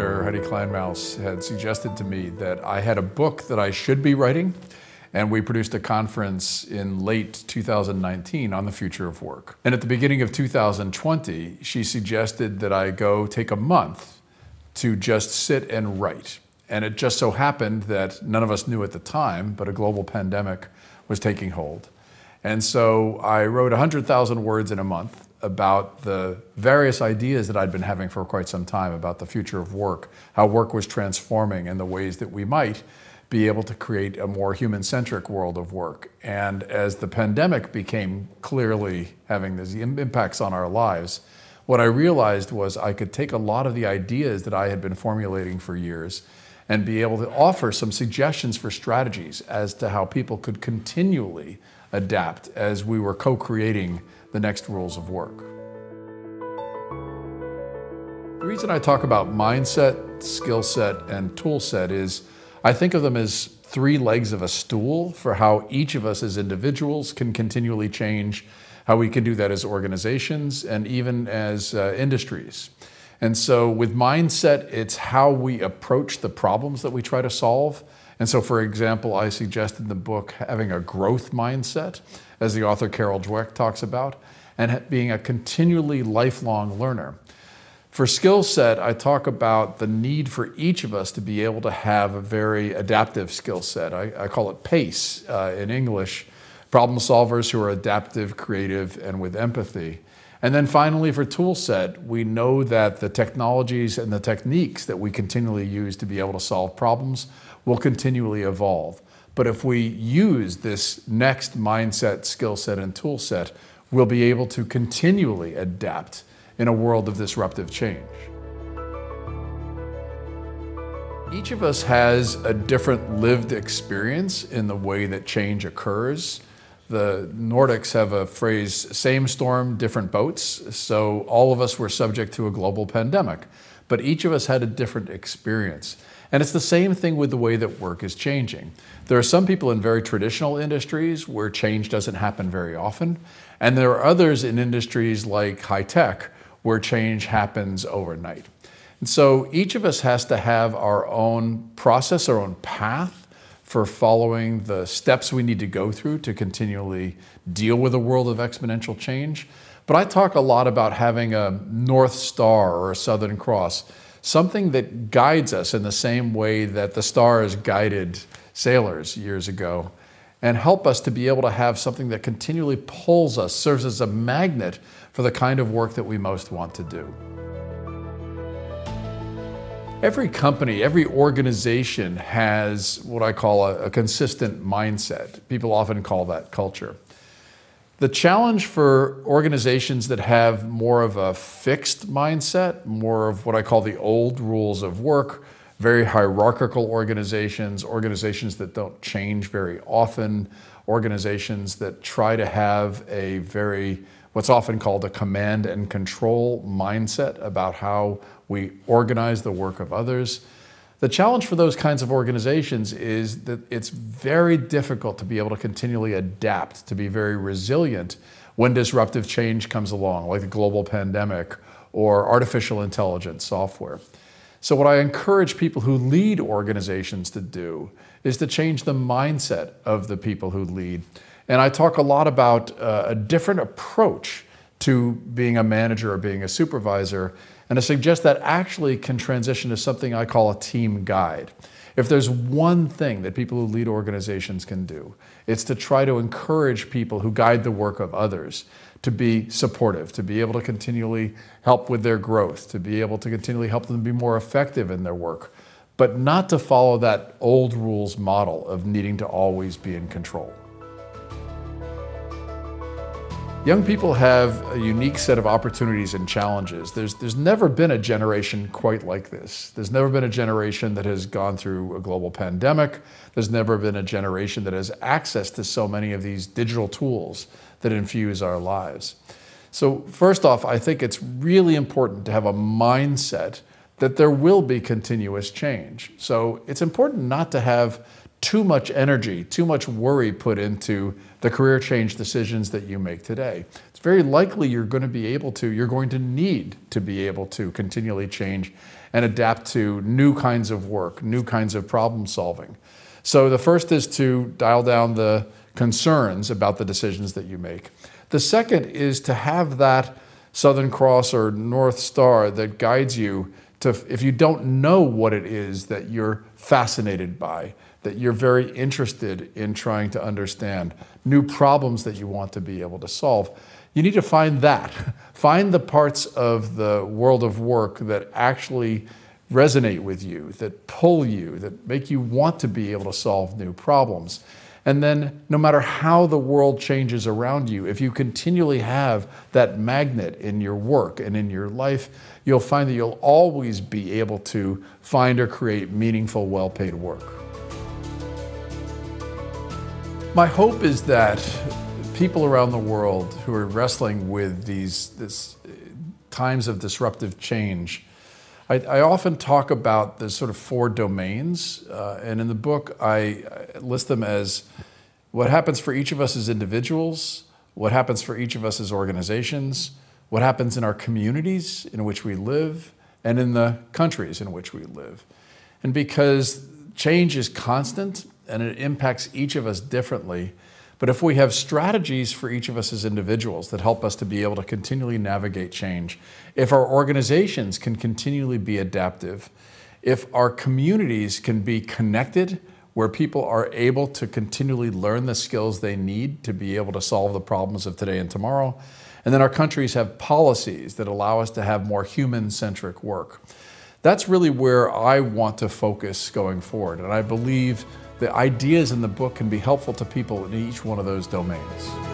partner, Heidi Kleinmaus, had suggested to me that I had a book that I should be writing, and we produced a conference in late 2019 on the future of work. And at the beginning of 2020, she suggested that I go take a month to just sit and write. And it just so happened that none of us knew at the time, but a global pandemic was taking hold. And so I wrote 100,000 words in a month about the various ideas that I'd been having for quite some time about the future of work, how work was transforming and the ways that we might be able to create a more human-centric world of work. And as the pandemic became clearly having these impacts on our lives, what I realized was I could take a lot of the ideas that I had been formulating for years and be able to offer some suggestions for strategies as to how people could continually adapt as we were co-creating the next rules of work. The reason I talk about mindset, skill set, and tool set is I think of them as three legs of a stool for how each of us as individuals can continually change, how we can do that as organizations and even as industries. And so with mindset, it's how we approach the problems that we try to solve. And so, for example, I suggest in the book having a growth mindset, as the author Carol Dweck talks about, and being a continually lifelong learner. For skill set, I talk about the need for each of us to be able to have a very adaptive skill set. I call it PACE in English, problem solvers who are adaptive, creative, and with empathy. And then finally, for tool set, we know that the technologies and the techniques that we continually use to be able to solve problems will continually evolve. But if we use this next mindset, skill set, and tool set, we'll be able to continually adapt in a world of disruptive change. Each of us has a different lived experience in the way that change occurs. The Nordics have a phrase, same storm, different boats. So all of us were subject to a global pandemic, but each of us had a different experience. And it's the same thing with the way that work is changing. There are some people in very traditional industries where change doesn't happen very often. And there are others in industries like high tech where change happens overnight. And so each of us has to have our own process, our own path for following the steps we need to go through to continually deal with a world of exponential change. But I talk a lot about having a North Star or a Southern Cross, something that guides us in the same way that the stars guided sailors years ago, and help us to be able to have something that continually pulls us, serves as a magnet for the kind of work that we most want to do. Every company, every organization has what I call a consistent mindset. People often call that culture. The challenge for organizations that have more of a fixed mindset, more of what I call the old rules of work, very hierarchical organizations, organizations that don't change very often, organizations that try to have a very, what's often called a command and control mindset about how we organize the work of others. The challenge for those kinds of organizations is that it's very difficult to be able to continually adapt, to be very resilient when disruptive change comes along, like the global pandemic or artificial intelligence software. So what I encourage people who lead organizations to do is to change the mindset of the people who lead. And I talk a lot about a different approach to being a manager or being a supervisor, and I suggest that actually can transition to something I call a team guide. If there's one thing that people who lead organizations can do, it's to try to encourage people who guide the work of others to be supportive, to be able to continually help with their growth, to be able to continually help them be more effective in their work, but not to follow that old rules model of needing to always be in control. Young people have a unique set of opportunities and challenges. There's never been a generation quite like this. There's never been a generation that has gone through a global pandemic. There's never been a generation that has access to so many of these digital tools that infuse our lives. So first off, I think it's really important to have a mindset that there will be continuous change. So it's important not to have too much energy, too much worry put into the career change decisions that you make today. It's it's very likely you're going to need to be able to continually change and adapt to new kinds of work, new kinds of problem solving. So the first is to dial down the concerns about the decisions that you make. The second is to have that Southern Cross or North Star that guides you to, if you don't know what it is that you're fascinated by, that you're very interested in trying to understand, new problems that you want to be able to solve, you need to find that. Find the parts of the world of work that actually resonate with you, that pull you, that make you want to be able to solve new problems. And then no matter how the world changes around you, if you continually have that magnet in your work and in your life, you'll find that you'll always be able to find or create meaningful, well-paid work. My hope is that people around the world who are wrestling with these times of disruptive change, I often talk about the sort of 4 domains, and in the book I list them as what happens for each of us as individuals, what happens for each of us as organizations, what happens in our communities in which we live, and in the countries in which we live. And because change is constant and it impacts each of us differently, but if we have strategies for each of us as individuals that help us to be able to continually navigate change, if our organizations can continually be adaptive, if our communities can be connected, where people are able to continually learn the skills they need to be able to solve the problems of today and tomorrow, and then our countries have policies that allow us to have more human-centric work. That's really where I want to focus going forward, and I believe the ideas in the book can be helpful to people in each one of those domains.